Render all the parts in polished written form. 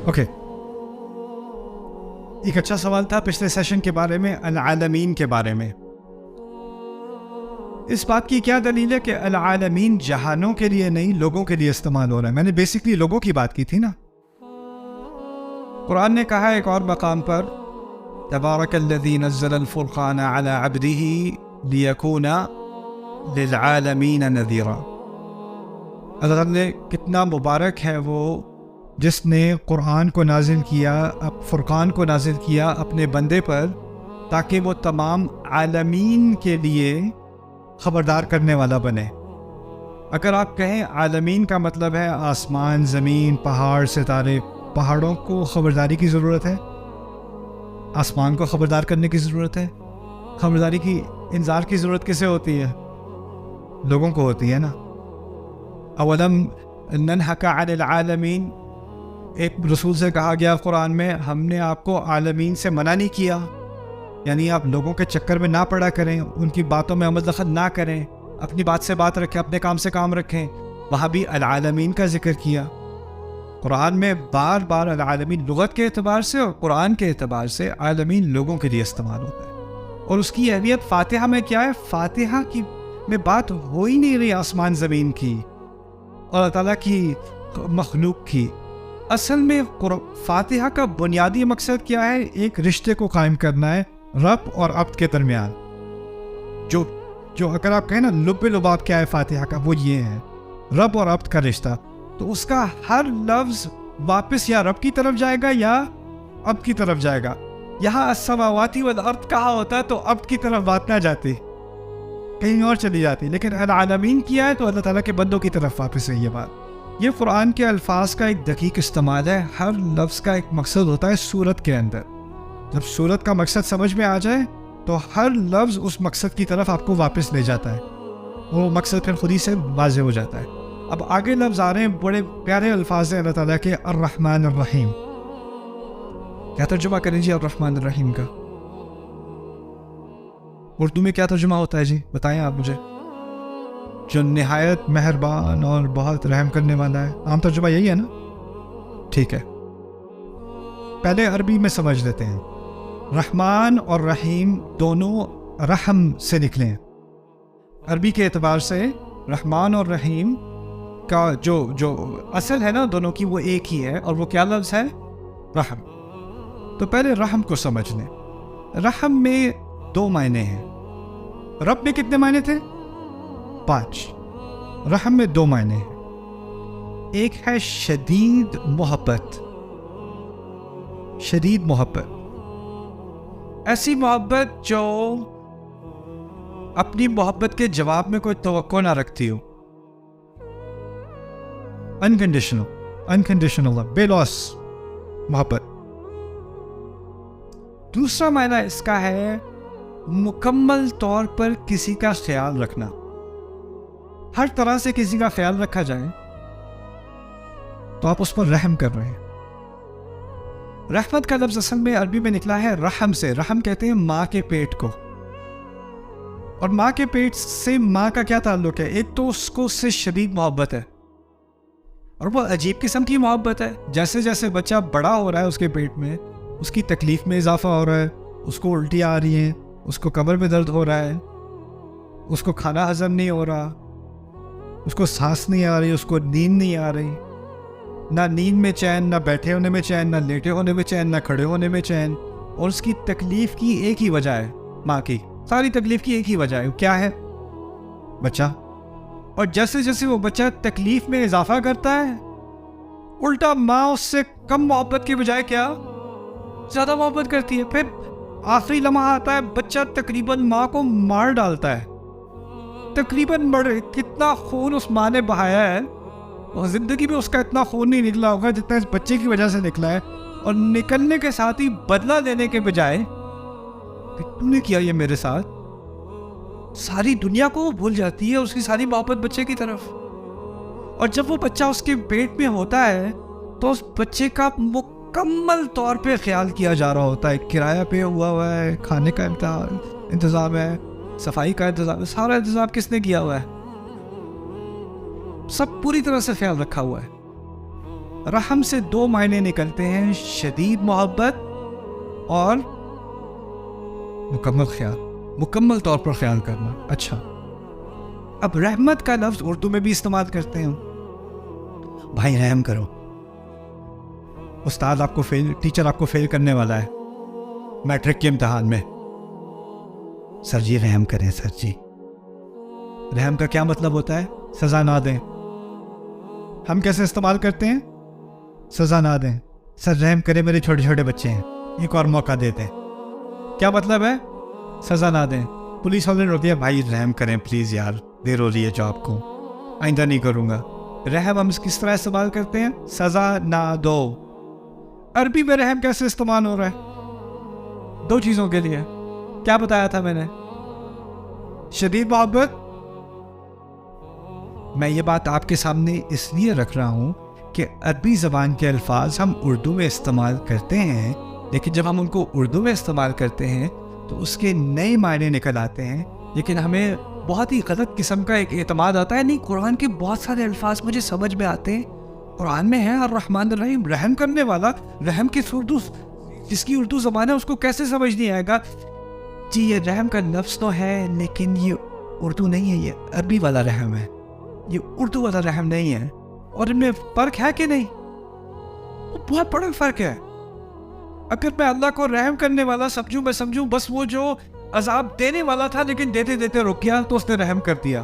Okay, ایک اچھا سوال تھا پچھلے سیشن کے بارے میں، العالمین کے بارے میں. اس بات کی کیا دلیل ہے کہ العالمین جہانوں کے لیے نہیں لوگوں کے لیے استعمال ہو رہا ہے؟ میں نے بیسکلی لوگوں کی بات کی تھی نا. قرآن نے کہا ایک اور مقام پر تبارک الذی نزل الفرقان علی عبدہ لیکون للعالمین نذیرا. اللہ نے کتنا مبارک ہے وہ جس نے قرآن کو نازل کیا، فرقان کو نازل کیا اپنے بندے پر تاکہ وہ تمام عالمین کے لیے خبردار کرنے والا بنے. اگر آپ کہیں عالمین کا مطلب ہے آسمان، زمین، پہاڑ، ستارے، پہاڑوں کو خبرداری کی ضرورت ہے، آسمان کو خبردار کرنے کی ضرورت ہے. خبرداری کی، انذار کی ضرورت کسے ہوتی ہے؟ لوگوں کو ہوتی ہے نا. اولم ننہک عن العالمین، ایک رسول سے کہا گیا قرآن میں ہم نے آپ کو عالمین سے منع نہیں کیا، یعنی آپ لوگوں کے چکر میں نہ پڑا کریں، ان کی باتوں میں عمل دخل نہ کریں، اپنی بات سے بات رکھیں، اپنے کام سے کام رکھیں. وہاں بھی العالمین کا ذکر کیا. قرآن میں بار بار العالمین لغت کے اعتبار سے اور قرآن کے اعتبار سے عالمین لوگوں کے لیے استعمال ہوتا ہے. اور اس کی اہمیت فاتحہ میں کیا ہے؟ فاتحہ کی میں بات ہو ہی نہیں رہی آسمان زمین کی اور اللہ تعالیٰ کی مخلوق کی. اصل میں فاتحہ کا بنیادی مقصد کیا ہے؟ ایک رشتے کو قائم کرنا ہے رب اور عبد کے درمیان. جو اگر آپ کہیں نا لب لباب کیا ہے فاتحہ کا، وہ یہ ہے رب اور عبد کا رشتہ. تو اس کا ہر لفظ واپس یا رب کی طرف جائے گا یا عبد کی طرف جائے گا. یہاں السماوات والارض کہا ہوتا ہے تو عبد کی طرف بات نہ جاتی، کہیں اور چلی جاتی. لیکن العالمین کیا ہے تو اللہ تعالیٰ کے بندوں کی طرف واپس ہے یہ بات. یہ قرآن کے الفاظ کا ایک دقیق استعمال ہے. ہر لفظ کا ایک مقصد ہوتا ہے صورت کے اندر. جب صورت کا مقصد سمجھ میں آ جائے تو ہر لفظ اس مقصد کی طرف آپ کو واپس لے جاتا ہے، وہ مقصد پھر خود ہی سے واضح ہو جاتا ہے. اب آگے لفظ آ رہے ہیں، بڑے پیارے الفاظ ہیں اللہ تعالیٰ کے. الرحمن الرحیم، کیا ترجمہ کریں جی الرحمن الرحیم کا؟ اردو میں کیا ترجمہ ہوتا ہے جی؟ بتائیں آپ مجھے. جو نہایت مہربان اور بہت رحم کرنے والا ہے، عام ترجمہ یہی ہے نا؟ ٹھیک ہے، پہلے عربی میں سمجھ لیتے ہیں. رحمان اور رحیم دونوں رحم سے نکلے ہیں. عربی کے اعتبار سے رحمان اور رحیم کا جو اصل ہے نا دونوں کی، وہ ایک ہی ہے. اور وہ کیا لفظ ہے؟ رحم. تو پہلے رحم کو سمجھ لیں. رحم میں 2 معنی ہیں. رب میں کتنے معنی تھے؟ 5. رحم میں 2 معنی ہیں. ایک ہے شدید محبت. شدید محبت، ایسی محبت جو اپنی محبت کے جواب میں کوئی توقع نہ رکھتی ہو. انکنڈیشنل بے لوس محبت. دوسرا معنی اس کا ہے مکمل طور پر کسی کا خیال رکھنا. ہر طرح سے کسی کا خیال رکھا جائے تو آپ اس پر رحم کر رہے ہیں. رحمت کا لفظ اصل میں عربی میں نکلا ہے رحم سے. رحم کہتے ہیں ماں کے پیٹ کو. اور ماں کے پیٹ سے ماں کا کیا تعلق ہے؟ ایک تو اس کو اس سے شدید محبت ہے، اور وہ عجیب قسم کی محبت ہے. جیسے جیسے بچہ بڑا ہو رہا ہے اس کے پیٹ میں، اس کی تکلیف میں اضافہ ہو رہا ہے، اس کو الٹی آ رہی ہیں، اس کو کمر میں درد ہو رہا ہے، اس کو کھانا ہضم نہیں ہو رہا، اس کو سانس نہیں آ رہی، اس کو نیند نہیں آ رہی. نہ نیند میں چین، نہ بیٹھے ہونے میں چین، نہ لیٹے ہونے میں چین، نہ کھڑے ہونے میں چین. اور اس کی تکلیف کی ایک ہی وجہ ہے، ماں کی ساری تکلیف کی ایک ہی وجہ ہے. کیا ہے؟ بچہ. اور جیسے جیسے وہ بچہ تکلیف میں اضافہ کرتا ہے، الٹا ماں اس سے کم محبت کے بجائے کیا زیادہ محبت کرتی ہے. پھر آخری لمحہ آتا ہے، بچہ تقریباً ماں کو مار ڈالتا ہے. تقریباً کتنا خون اس ماں نے بہایا ہے، اور زندگی میں اس کا اتنا خون نہیں نکلا ہوگا جتنا اس بچے کی وجہ سے نکلا ہے. اور نکلنے کے ساتھ ہی بدلہ لینے کے بجائے کہ تم نے کیا یہ میرے ساتھ، ساری دنیا کو وہ بھول جاتی ہے، اس کی ساری محبت بچے کی طرف. اور جب وہ بچہ اس کے پیٹ میں ہوتا ہے تو اس بچے کا مکمل طور پہ خیال کیا جا رہا ہوتا ہے. کرایہ پہ ہوا ہے، کھانے کا انتظام ہے، صفائی کا انتظام ہے، سارا انتظام کس نے کیا ہوا ہے؟ سب پوری طرح سے خیال رکھا ہوا ہے. رحم سے دو معنی نکلتے ہیں، شدید محبت اور مکمل خیال، مکمل طور پر خیال کرنا. اچھا، اب رحمت کا لفظ اردو میں بھی استعمال کرتے ہیں. بھائی رحم کرو، استاد آپ کو ٹیچر آپ کو فیل کرنے والا ہے میٹرک کے امتحان میں. سر جی رحم کریں سر جی. رحم کا کیا مطلب ہوتا ہے؟ سزا نہ دیں. ہم کیسے استعمال کرتے ہیں؟ سزا نہ دیں. سر رحم کریں میرے چھوٹے چھوٹے بچے ہیں، ایک اور موقع دیتے ہیں. کیا مطلب ہے؟ سزا نہ دیں. پولیس والے نے روک دیا، بھائی رحم کریں پلیز یار، دیر ہو رہی ہے جاب کو، آئندہ نہیں کروں گا. رحم ہم کس طرح استعمال کرتے ہیں؟ سزا نہ دو. عربی میں رحم کیسے استعمال ہو رہا ہے؟ دو چیزوں کے لیے. کیا بتایا تھا میں نے؟ شدید محبت. میں یہ بات آپ کے سامنے اس لیے رکھ رہا ہوں کہ عربی زبان کے الفاظ ہم اردو میں استعمال کرتے ہیں، لیکن جب ہم ان کو اردو میں استعمال کرتے ہیں تو اس کے نئے معنی نکل آتے ہیں. لیکن ہمیں بہت ہی غلط قسم کا ایک اعتماد آتا ہے، نہیں قرآن کے بہت سارے الفاظ مجھے سمجھ میں آتے ہیں، قرآن میں ہے الرحمن الرحیم، رحم کرنے والا. رحم کی اردو، جس کی اردو زبان ہے اس کو کیسے سمجھ نہیں آئے گا؟ جی یہ رحم کا لفظ تو ہے لیکن یہ اردو نہیں ہے، یہ عربی والا رحم ہے، یہ اردو والا رحم نہیں ہے. اور ان میں فرق ہے کہ نہیں؟ بہت بڑا فرق ہے. اگر میں اللہ کو رحم کرنے والا سمجھوں، میں سمجھوں بس وہ جو عذاب دینے والا تھا لیکن دیتے دیتے رک گیا تو اس نے رحم کر دیا.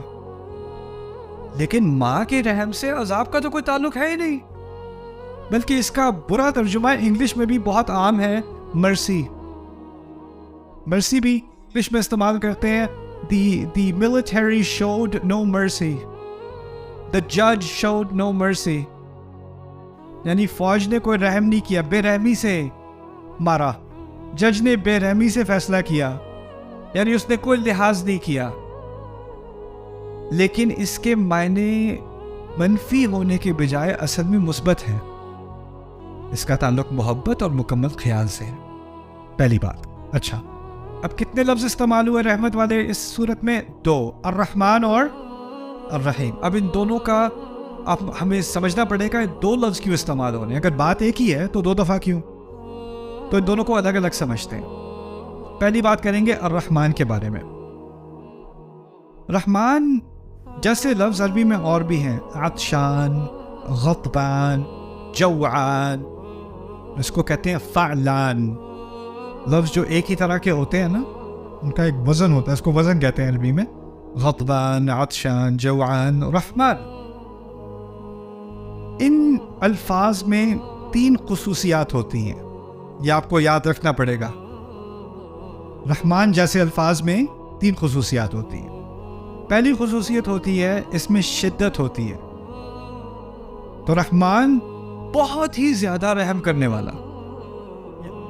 لیکن ماں کے رحم سے عذاب کا تو کوئی تعلق ہے ہی نہیں، بلکہ اس کا برا ترجمہ انگلش میں بھی بہت عام ہے، مرسی. مرسی بھی انگلش میں استعمال کرتے ہیں. The military showed no mercy. The judge showed no mercy. یعنی فوج نے کوئی رحم نہیں کیا، بے رحمی سے مارا. جج نے بے رحمی سے فیصلہ کیا، یعنی اس نے کوئی لحاظ نہیں کیا. لیکن اس کے معنی منفی ہونے کے بجائے اصل میں مثبت ہے. اس کا تعلق محبت اور مکمل خیال سے ہے. پہلی بات. اچھا، اب کتنے لفظ استعمال ہوئے رحمت والے اس صورت میں؟ دو، الرحمن اور الرحیم. اب ان دونوں کا اب ہمیں سمجھنا پڑے گا دو لفظ کیوں استعمال ہو رہے ہیں. اگر بات ایک ہی ہے تو دو دفعہ کیوں؟ تو ان دونوں کو الگ الگ سمجھتے ہیں. پہلی بات کریں گے الرحمن کے بارے میں. رحمان جیسے لفظ عربی میں اور بھی ہیں، عطشان، غضبان، جوعان، اس کو کہتے ہیں فعلان. لفظ جو ایک ہی طرح کے ہوتے ہیں نا، ان کا ایک وزن ہوتا ہے، اس کو وزن کہتے ہیں عربی میں. غضبان، عطشان، جوعان، رحمان. ان الفاظ میں تین خصوصیات ہوتی ہیں، یہ آپ کو یاد رکھنا پڑے گا. رحمان جیسے الفاظ میں تین خصوصیات ہوتی ہیں. پہلی خصوصیت ہوتی ہے اس میں شدت ہوتی ہے. تو رحمان بہت ہی زیادہ رحم کرنے والا،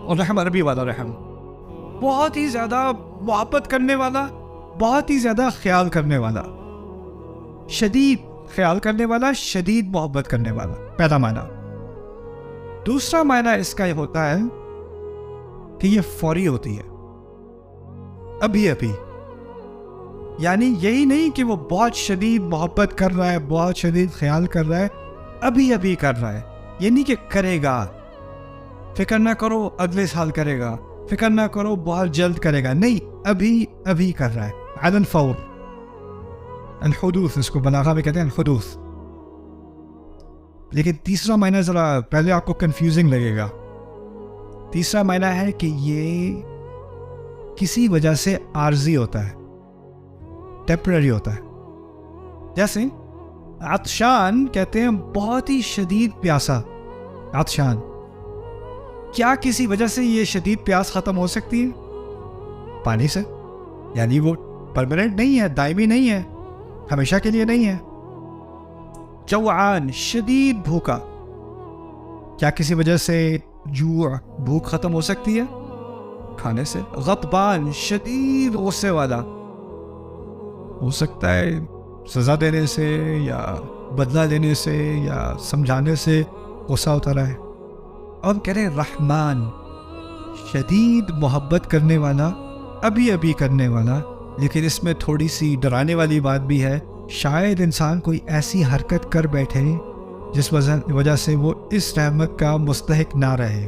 اور رحم عربی والا رحم، بہت ہی زیادہ محبت کرنے والا، بہت ہی زیادہ خیال کرنے والا. شدید خیال کرنے والا، شدید محبت کرنے والا، پہلا معنی. دوسرا معنی اس کا یہ ہوتا ہے کہ یہ فوری ہوتی ہے، ابھی ابھی. یعنی یہی نہیں کہ وہ بہت شدید محبت کر رہا ہے، بہت شدید خیال کر رہا ہے، ابھی ابھی کر رہا ہے. یہ نہیں کہ کرے گا، فکر نہ کرو اگلے سال کرے گا، فکر نہ کرو بہت جلد کرے گا، نہیں، ابھی ابھی کر رہا ہے. علی الفور، الحدوث، اس کو بلاغہ میں کہتے ہیں الحدوث. لیکن تیسرا معنی ذرا پہلے آپ کو کنفیوزنگ لگے گا. تیسرا معنی ہے کہ یہ کسی وجہ سے عارضی ہوتا ہے، ٹیمپرری ہوتا ہے. جیسے عطشان کہتے ہیں بہت ہی شدید پیاسا، عطشان. کیا کسی وجہ سے یہ شدید پیاس ختم ہو سکتی ہے؟ پانی سے. یعنی وہ پرماننٹ نہیں ہے، دائمی نہیں ہے، ہمیشہ کے لیے نہیں ہے. جوعان، شدید بھوکا. کیا کسی وجہ سے جوع، بھوک ختم ہو سکتی ہے؟ کھانے سے. غضبان، شدید غصے والا. ہو سکتا ہے سزا دینے سے یا بدلہ لینے سے یا سمجھانے سے غصہ اترا ہے. اور کہہ رہے رحمان، شدید محبت کرنے والا، ابھی ابھی کرنے والا. لیکن اس میں تھوڑی سی ڈرانے والی بات بھی ہے. شاید انسان کوئی ایسی حرکت کر بیٹھے جس وجہ سے وہ اس رحمت کا مستحق نہ رہے.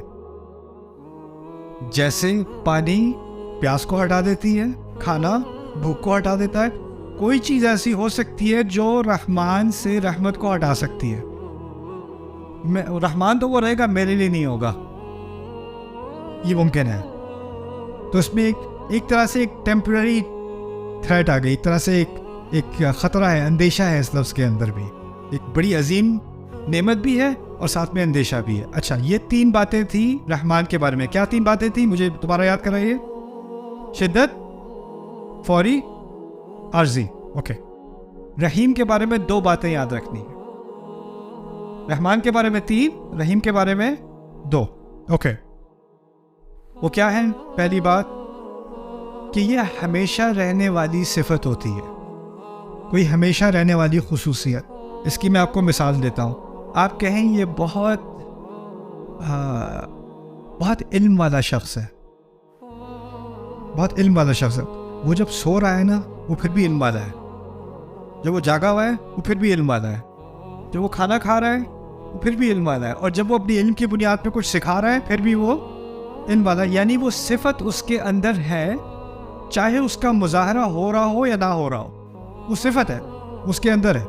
جیسے پانی پیاس کو ہٹا دیتی ہے، کھانا بھوک کو ہٹا دیتا ہے، کوئی چیز ایسی ہو سکتی ہے جو رحمان سے رحمت کو ہٹا سکتی ہے. رحمان تو وہ رہے گا، میرے لیے نہیں ہوگا، یہ ممکن ہے. تو اس میں ایک طرح سے ایک ٹیمپرری تھریٹ آ گئی، ایک طرح سے ایک خطرہ ہے، اندیشہ ہے اس لفظ کے اندر بھی. ایک بڑی عظیم نعمت بھی ہے اور ساتھ میں اندیشہ بھی ہے. اچھا، یہ 3 باتیں تھیں رحمان کے بارے میں. کیا 3 باتیں تھیں؟ مجھے دوبارہ یاد کرائیے. شدت، فوری، عارضی. اوکے. رحیم کے بارے میں 2 باتیں یاد رکھنی ہیں. رحمان کے بارے میں 3، رحیم کے بارے میں 2. اوکے. وہ کیا ہے؟ پہلی بات کہ یہ ہمیشہ رہنے والی صفت ہوتی ہے، کوئی ہمیشہ رہنے والی خصوصیت. اس کی میں آپ کو مثال دیتا ہوں. آپ کہیں یہ بہت علم والا شخص ہے، بہت علم والا شخص ہے. وہ جب سو رہا ہے نا، وہ پھر بھی علم والا ہے. جب وہ جاگا ہوا ہے، وہ پھر بھی علم والا ہے. جب وہ کھانا کھا رہا ہے، وہ پھر بھی علم والا ہے. اور جب وہ اپنی علم کی بنیاد پہ کچھ سکھا رہا ہے، پھر بھی وہ علم والا ہے. یعنی وہ صفت اس کے اندر ہے، چاہے اس کا مظاہرہ ہو رہا ہو یا نہ ہو رہا ہو، وہ صفت ہے، اس کے اندر ہے،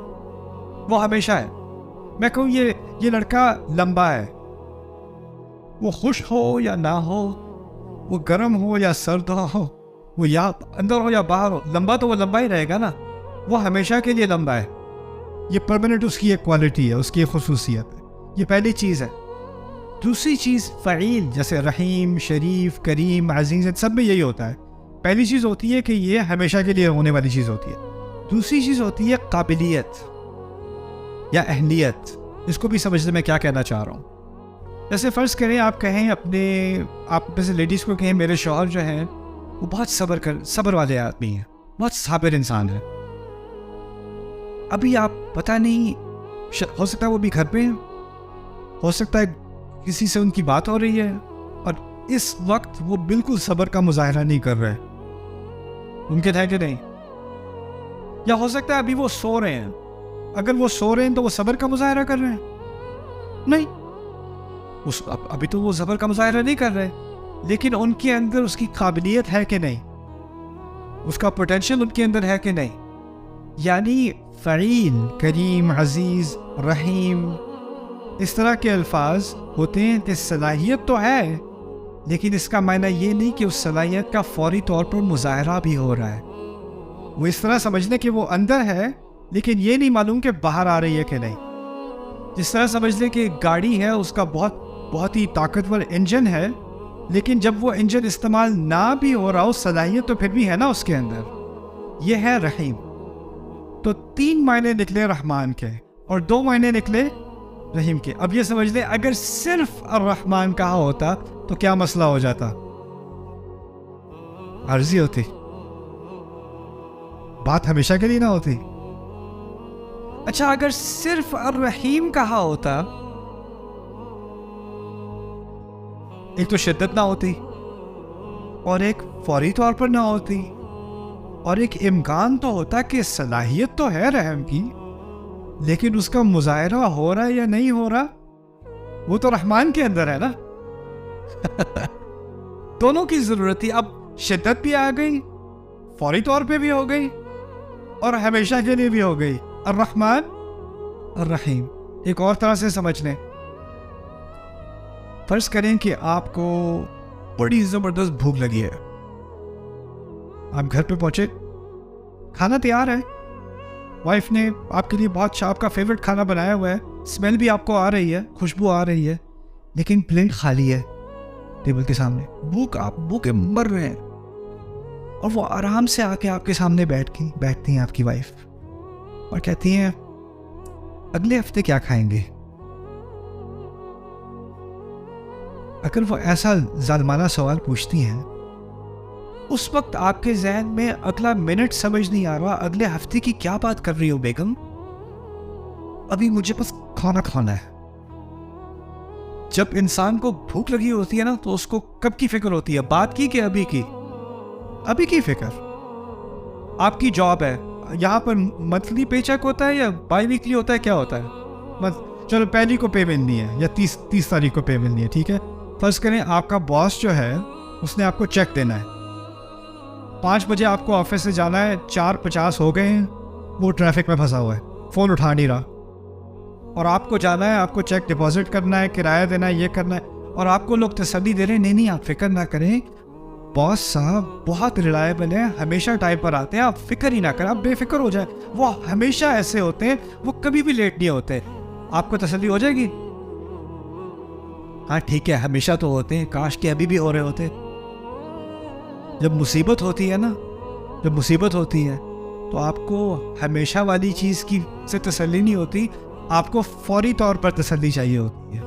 وہ ہمیشہ ہے. میں کہوں یہ لڑکا لمبا ہے، وہ خوش ہو یا نہ ہو، وہ گرم ہو یا سرد ہو، وہ یا اندر ہو یا باہر ہو، لمبا تو وہ لمبا ہی رہے گا نا، وہ ہمیشہ کے لیے لمبا ہے. یہ پرماننٹ اس کی ایک کوالٹی ہے، اس کی ایک خصوصیت ہے. یہ پہلی چیز ہے. دوسری چیز فعیل، جیسے رحیم، شریف، کریم، عزیز، سب میں یہی ہوتا ہے. پہلی چیز ہوتی ہے کہ یہ ہمیشہ کے لیے ہونے والی چیز ہوتی ہے. دوسری چیز ہوتی ہے قابلیت یا اہلیت. اس کو بھی سمجھنے میں کیا کہنا چاہ رہا ہوں. جیسے فرض کریں آپ کہیں آپ میں سے لیڈیز کو کہیں میرے شوہر جو ہیں وہ بہت صبر والے آدمی ہیں، بہت صابر انسان ہے. ابھی آپ پتہ نہیں، ہو سکتا ہے وہ بھی گھر پہ ہیں، ہو سکتا ہے کسی سے ان کی بات ہو رہی ہے اور اس وقت وہ بالکل صبر کا مظاہرہ نہیں کر رہے. ممکن ہے کہ نہیں؟ یا ہو سکتا ہے ابھی وہ سو رہے ہیں. اگر وہ سو رہے ہیں تو وہ صبر کا مظاہرہ کر رہے ہیں؟ نہیں، ابھی تو وہ صبر کا مظاہرہ نہیں کر رہے. لیکن ان کے اندر اس کی قابلیت ہے کہ نہیں، اس کا پوٹینشیل ان کے اندر ہے کہ نہیں. یعنی فعیل، کریم، عزیز، رحیم، اس طرح کے الفاظ ہوتے ہیں کہ صلاحیت تو ہے، لیکن اس کا معنی یہ نہیں کہ اس صلاحیت کا فوری طور پر مظاہرہ بھی ہو رہا ہے. وہ اس طرح سمجھ لیں کہ وہ اندر ہے، لیکن یہ نہیں معلوم کہ باہر آ رہی ہے کہ نہیں. جس طرح سمجھ لیں کہ گاڑی ہے، اس کا بہت ہی طاقتور انجن ہے، لیکن جب وہ انجن استعمال نہ بھی ہو رہا ہو، صلاحیت تو پھر بھی ہے نا اس کے اندر. یہ ہے رحیم. تو 3 معنی نکلے رحمان کے اور 2 معنی نکلے رحیم کے. اب یہ سمجھ لیں اگر صرف الرحمن کہا ہوتا تو کیا مسئلہ ہو جاتا؟ عارضی ہوتی، بات ہمیشہ کے لیے نہ ہوتی. اچھا، اگر صرف الرحیم کہا ہوتا، ایک تو شدت نہ ہوتی، اور ایک فوری طور پر نہ ہوتی، اور ایک امکان تو ہوتا کہ صلاحیت تو ہے رحم کی، لیکن اس کا مظاہرہ ہو رہا ہے یا نہیں ہو رہا، وہ تو رحمان کے اندر ہے نا. دونوں کی ضرورت تھی. اب شدت بھی آ گئی، فوری طور پہ بھی ہو گئی، اور ہمیشہ کے لیے بھی ہو گئی. الرحمن الرحیم. ایک اور طرح سے سمجھ لیں. فرض کریں کہ آپ کو بڑی زبردست بھوک لگی ہے، آپ گھر پہ پہنچے، کھانا تیار ہے، وائف نے آپ کے لیے بہت آپ کا فیوریٹ کھانا بنایا ہوا ہے، اسمیل بھی آپ کو آ رہی ہے، خوشبو آ رہی ہے، لیکن پلیٹ خالی ہے ٹیبل کے سامنے. بھوکے مر رہے ہیں، اور وہ آرام سے آ کے آپ کے سامنے بیٹھتی ہیں آپ کی وائف اور کہتی ہیں اگلے ہفتے کیا کھائیں گے. اگر وہ ایسا ظالمانہ سوال پوچھتی ہیں، اس وقت آپ کے ذہن میں اگلا منٹ سمجھ نہیں آ رہا اگلے ہفتے کی کیا بات کر رہی ہو بیگم، ابھی مجھے بس کھانا ہے. جب انسان کو بھوک لگی ہوتی ہے نا، تو اس کو کب کی فکر ہوتی ہے، بات کی کہ ابھی کی؟ ابھی کی فکر. آپ کی جاب ہے، یہاں پر منتھلی پے چیک ہوتا ہے یا بائی ویکلی ہوتا ہے، کیا ہوتا ہے؟ چلو پہلی کو پے ملنی ہے یا 30 تاریخ کو پے ملنی ہے، ٹھیک ہے. فرض کریں آپ کا باس جو ہے اس نے آپ کو چیک دینا ہے، 5 بجے آپ کو آفس سے جانا ہے، 4:50 ہو گئے ہیں، وہ ٹریفک میں پھنسا ہوا ہے، فون اٹھا نہیں رہا، اور آپ کو جانا ہے، آپ کو چیک ڈپازٹ کرنا ہے، کرایہ دینا ہے، یہ کرنا ہے، اور آپ کو لوگ تسلی دے رہے ہیں نہیں آپ فکر نہ کریں، باس صاحب بہت ریلائبل ہیں، ہمیشہ ٹائم پر آتے ہیں، آپ فکر ہی نہ کریں، آپ بے فکر ہو جائیں، وہ ہمیشہ ایسے ہوتے ہیں، وہ کبھی بھی لیٹ نہیں ہوتے. آپ کو تسلی ہو جائے گی؟ ہاں ٹھیک ہے، ہمیشہ تو ہوتے ہیں، کاش کہ ابھی بھی ہو رہے ہوتے. جب مصیبت ہوتی ہے نا، جب مصیبت ہوتی ہے تو آپ کو ہمیشہ والی چیز کی سے تسلی نہیں ہوتی، آپ کو فوری طور پر تسلی چاہیے ہوتی ہے.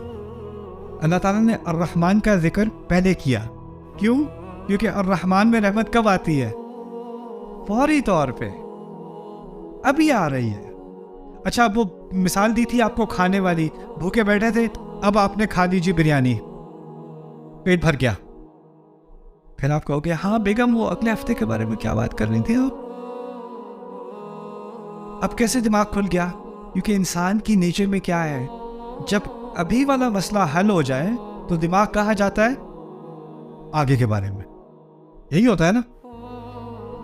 اللہ تعالیٰ نے الرحمن کا ذکر پہلے کیا، کیوں؟ کیونکہ الرحمن میں رحمت کب آتی ہے؟ فوری طور پہ، ابھی آ رہی ہے. اچھا وہ مثال دی تھی آپ کو کھانے والی، بھوکے بیٹھے تھے، اب آپ نے کھا لیجیے بریانی، پیٹ بھر گیا، پھر آپ کہو گے ہاں بیگم وہ اگلے ہفتے کے بارے میں کیا بات کر رہی تھی آپ؟ اب کیسے دماغ کھل گیا؟ کیونکہ انسان کی نیچر میں کیا ہے، جب ابھی والا مسئلہ حل ہو جائے تو دماغ کہاں جاتا ہے؟ آگے کے بارے میں. یہی ہوتا ہے نا،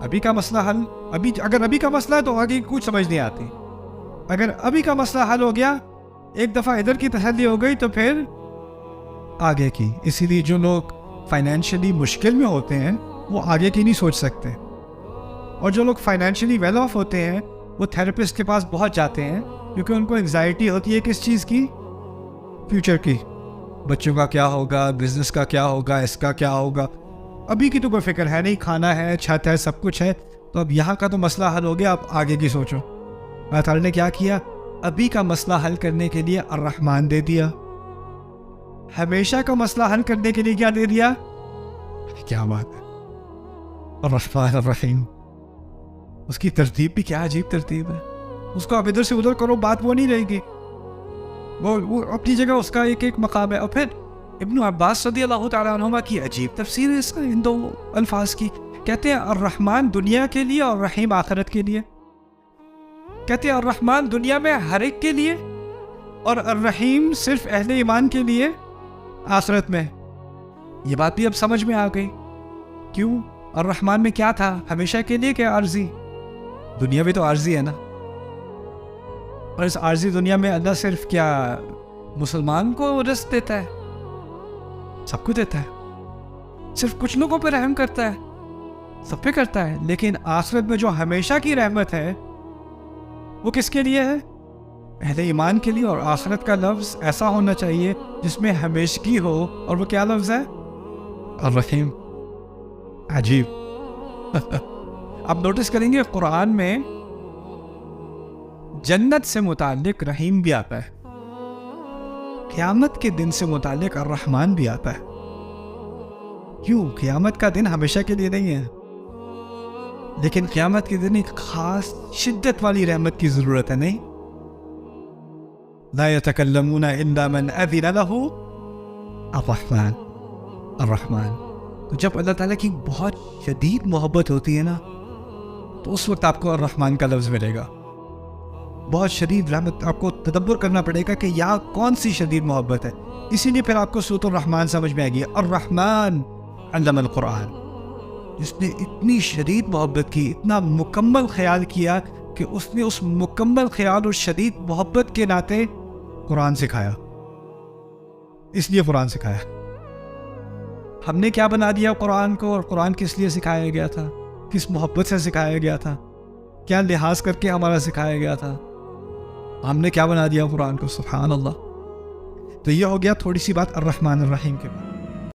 ابھی کا مسئلہ حل، اگر ابھی کا مسئلہ ہے تو آگے کچھ سمجھ نہیں آتی، اگر ابھی کا مسئلہ حل ہو گیا، ایک دفعہ ادھر کی تسلی ہو گئی تو پھر آگے کی. اسی لیے جو لوگ فائنینشلی مشکل میں ہوتے ہیں وہ آگے کی نہیں سوچ سکتے، اور جو لوگ فائنینشلی ویل آف ہوتے ہیں وہ تھراپسٹ کے پاس بہت جاتے ہیں، کیونکہ ان کو انگزائٹی ہوتی ہے کس چیز کی؟ فیوچر کی، بچوں کا کیا ہوگا، بزنس کا کیا ہوگا، اس کا کیا ہوگا. ابھی کی تو کوئی فکر ہے نہیں، کھانا ہے، چھت ہے، سب کچھ ہے، تو اب یہاں کا تو مسئلہ حل ہو گیا، اب آگے کی سوچو. اللہ تعالیٰ نے کیا کیا؟ ابھی کا مسئلہ حل کرنے کے لیے الرحمن دے دیا، ہمیشہ کا مسئلہ حل کرنے کے لیے کیا دے دیا؟ کیا بات ہے، الرحمن الرحیم. اس کی ترتیب بھی کیا عجیب ترتیب ہے، اس کو آپ ادھر سے ادھر کرو، بات وہ نہیں رہے گی، وہ اپنی جگہ اس کا ایک ایک مقام ہے. اور پھر ابن عباس رضی اللہ تعالیٰ عنہما کی عجیب تفسیر ہے اس کا، ان دو الفاظ کی. کہتے ہیں الرحمن دنیا کے لیے اور رحیم آخرت کے لیے. کہتے ہیں الرحمن دنیا میں ہر ایک کے لیے، اور الرحیم صرف اہل ایمان کے لیے آخرت میں. یہ بات بھی اب سمجھ میں آ گئی. کیوں؟ الرحمن میں کیا تھا؟ ہمیشہ کے لیے کیا عارضی؟ دنیا بھی تو عارضی ہے نا. اور اس عارضی دنیا میں اللہ صرف کیا مسلمان کو رزق دیتا ہے؟ سب کو دیتا ہے، صرف کچھ لوگوں پہ رحم کرتا ہے؟ سب پہ کرتا ہے. لیکن آخرت میں جو ہمیشہ کی رحمت ہے وہ کس کے لیے ہے؟ اہل ایمان کے لیے. اور آخرت کا لفظ ایسا ہونا چاہیے جس میں ہمیشگی ہو، اور وہ کیا لفظ ہے؟ الرحیم. عجیب. آپ نوٹس کریں گے قرآن میں جنت سے متعلق رحیم بھی آتا ہے، قیامت کے دن سے متعلق الرحمن بھی آتا ہے. کیوں؟ قیامت کا دن ہمیشہ کے لیے نہیں ہے، لیکن قیامت کے دن ایک خاص شدت والی رحمت کی ضرورت ہے. نہیں، لا يتكلمون الا من اذن له الرحمن. الرحمن. تو جب اللہ تعالیٰ کی بہت شدید محبت ہوتی ہے نا، تو اس وقت آپ کو الرحمن کا لفظ ملے گا. بہت شدید رحمت، آپ کو تدبر کرنا پڑے گا کہ یہاں کون سی شدید محبت ہے. اسی لیے پھر آپ کو سورۃ الرحمن سمجھ میں آئے گی. الرحمن علم القرآن، جس نے اتنی شدید محبت کی، اتنا مکمل خیال کیا کہ اس نے اس مکمل خیال اور شدید محبت کے ناطے قرآن سکھایا. اس لیے قرآن سکھایا. ہم نے کیا بنا دیا قرآن کو؟ اور قرآن کس لیے سکھایا گیا تھا؟ کس محبت سے سکھایا گیا تھا؟ کیا لحاظ کر کے ہمارا سکھایا گیا تھا؟ ہم نے کیا بنا دیا قرآن کو؟ سبحان اللہ. تو یہ ہو گیا تھوڑی سی بات الرحمن الرحیم کے بارے میں.